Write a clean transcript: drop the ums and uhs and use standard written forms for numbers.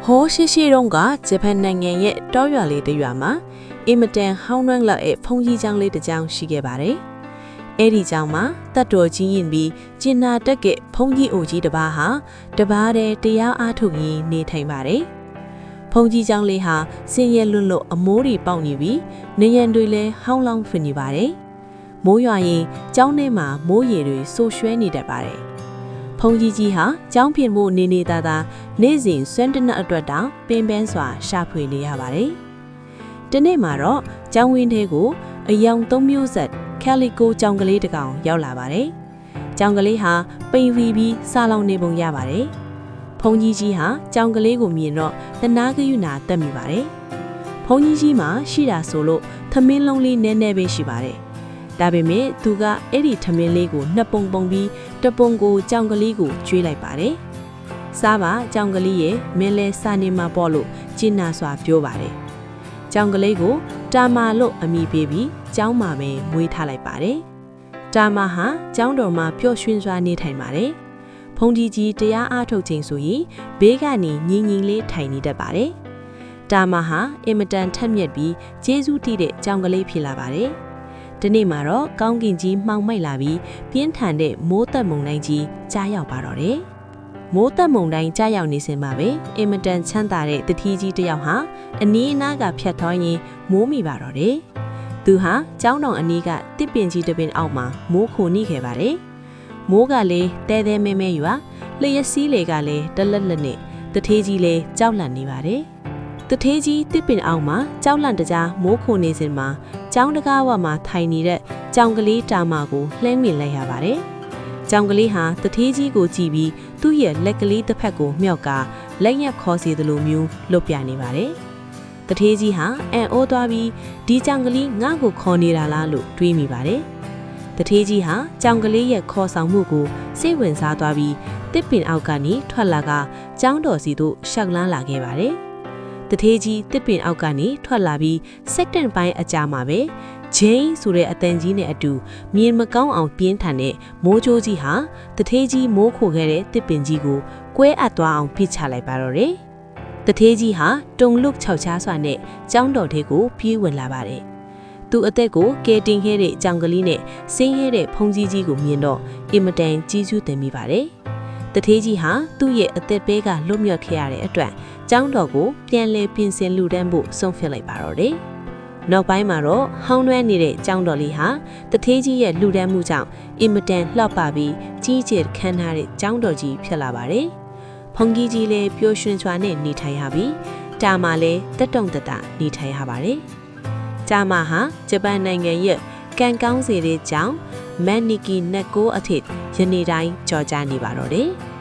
ဟောရှိရှိတုန်းကဂျပန်နိုင်ငံရဲ့တောရွာလေးတစ်ရွာမှာအင်မတန်ဟောင်းနှံ့လောက်ရဲ့ဖုန်ကြီးကျောင်းလေးတစ်ကျောင်းရှိခဲ့ပါတယ်။အဲ့ဒီကျောင်းမှာတတ်တော်ကြီးရင်ပြီးကျင်နာတက်ကဖုန်ကြီးအိုကြီးတစ်ပါးဟာတပါးတည်းတရားအားထုတ်ရင်းနေထိုင်ပါတယ်။ဖုန်ကြီးကျောင်းလေးဟာစင်ရဲလွတ်လို့အမိုးတွေပေါက်နေပြီးနေရန်တွေလည်းဟောင်းလောင်းဖြစ်နေပါတယ်။မိုးရွာရင်ကျောင်းထဲမှာမိုးရေတွေဆိုးရွှဲနေတတ်ပါတယ်။ဖုန်ကြီးကြီးဟာကျောင်းပြင်ဖို့နေနေသားသားနေ့စဉ်စွမ်းတနက်အတွက်တောင်ပင်ပန်းစွာရှာဖွေနေရပါတယ်။ဒီနေ့မှာတော့ကျောင်းဝင်းထဲကိုအယောင်၃မျိုးဆက်ကယ်လီကိုကျောင်းကလေးတစ်ကောင်ရောက်လာပါတယ်။ကျောင်းကလေးဟာပိန်ဝီပြီးစားလောင်နေပုံရပါတယ်။ဖုန်ကြီးကြီးဟာကျောင်းကလေးကိုမြင်တော့တနာကယူနာတက်မိပါတယ်။ဖုန်ကြီးကြီးမှာရှိတာဆိုလို့သမင်းလုံးလေးနည်းနည်းပဲရှိပါတယ်။ဒါပေမဲ့သူကအဲ့ဒီသမင်းလေးကိုနှစ်ပုံပုံပြီးတပုံကိုကြောင်ကလေးကိုကျွေးလိုက်ပါတယ်။စားပါကြောင်ကလေးရဲ့မင်းလဲစာနေမှာပေါ့လို့ကျင်းနာစွာပြောပါတယ်။ကြောင်ကလေးကိုတာမာလို့အမိပေးပြီးကျောင်းမှာပဲမွေးထားလိုက်ပါတယ်။တာမာဟာကျောင်းတော်မှာပျော်ရွှင်စွာနေထိုင်ပါတယ်။ဖုန်ကြီးကြီးတရားအားထုတ်ခြင်းဆိုရင်ဘေးကနေငြင်းငြင်းလေးထိုင်နေတတ်ပါတယ်။တာမာဟာအင်မတန်ထက်မြက်ပြီးကျေးဇူးတည်တဲ့ကျောင်ကလေးဖြစ်လာပါတယ်။ဒီနေ့မှာတော့ကောင်းကင်ကြီးမှောင်မိုက်လာပြီးပြင်းထန်တဲ့မိုးသက်မုန်တိုင်းကြီးကြားရောက်ပါတော့တယ်။မိုးသက်မုန်တိုင်းကြားရောက်နေစဉ်မှာပဲအင်မတန်ချမ်းသာတဲ့တတိကြီးတစ်ယောက်ဟာအနီးအနားကဖြတ်သွားရင်မိုးမိပါတော့တယ်။သူဟာကျောင်းတော်အနီးကတစ်ပင်ကြီးတစ်ပင်အောက်မှာမိုးခိုနေခဲ့ပါတယ်။မိုးကလည်းတဲတဲမဲမဲရွာလျက်စီးလေကလည်းတလက်လက်နဲ့တထေးကြီးလည်းကြောက်လန့်နေပါတယ်။တထေးကြီးတစ်ပင်အောက်မှာကြောက်လန့်တကြားမိုးခိုနေစဉ်မှာကျောင်းတကားဝမှာထိုင်နေတဲ့ကြောင်ကလေးတာမာကိုလှမ်းမြင်လိုက်ရပါတယ်။ကြောင်ကလေးဟာတထေးကြီးကိုကြည့်ပြီးသူ့ရဲ့လက်ကလေးတစ်ဖက်ကိုမြှောက်ကလက်ရက်ခေါ်စီသလိုမျိုးလှုပ်ပြနေပါတယ်။တထေးကြီးဟာအံ့ဩသွားပြီးဒီကြောင်ကလေးငါ့ကိုခေါ်နေတာလားလို့တွေးမိပါတယ်။တထေးကြီးဟာကြောင်ကလေးရဲ့ခေါ်ဆောင်မှုကိုစိတ်ဝင်စားသွားပြီးတစ်ပင်အောက်ကနေထွက်လာကကျောင်းတော်စီသို့ရှောက်လန်းလာခဲ့ပါတယ်။တထေးကြီးတစ်ပင်အောက်ကနေထွက်လာပြီးစက္ကန့်ပိုင်းအကြာမှာပဲဂျိန်းဆိုတဲ့အတန်ကြီးနဲ့အတူမြင်မကောင်းအောင်ပြင်းထန်တဲ့မိုးကြိုးကြီးဟာတထေးကြီးမိုးခိုခဲ့တဲ့တစ်ပင်ကြီးကိုကွဲအပ်သွားအောင်ဖိချလိုက်ပါတော့တယ်။တထေးကြီးဟာတုံလုတ်ခြောက်ချားစွာနဲ့ကျောင်းတော်ထဲကိုပြေးဝင်လာပါတယ်။သူအသက်ကိုကဲတင်ခဲ့တဲ့ကြောင်ကလေးနဲ့ဆင်းရဲတဲ့ဖုန်ကြီးကြီးကိုမြင်တော့အင်မတန်ကြီးကျူးတင်မိပါတယ်။တထေးကြီးဟာသူ့ရဲ့အသက်ပဲကလွတ်မြောက်ခဲ့ရတဲ့အတွက်ကျောင်းတော်ကိုပြန်လဲပြင်ဆင်လူတန်းဖို့ဆုံးဖြတ်လိုက်ပါတော့တယ်။နောက်ပိုင်းမှာတော့ဟောင်းနှွမ်းနေတဲ့ကျောင်းတော်လေးဟာတထေးကြီးရဲ့လူတန်းမှုကြောင့်အင်မတန်လှပပြီးကြီးကျယ်ခမ်းနားတဲ့ကျောင်းတော်ကြီးဖြစ်လာပါတယ်။ဖုန်ကြီးကြီးလည်းပျော်ရွှင်စွာနဲ့နေထိုင်ရပြီးတာမာလည်းတက်တုံတတနေထိုင်ရပါတယ်။တာမာဟာဂျပန်နိုင်ငံရဲ့ကန်ကောင်းစေတဲ့ကျောင်းမန်နီကီနက်ကိုအထစ်ယနေ့တိုင်းကြော်ကြားနေပါတော့တယ်။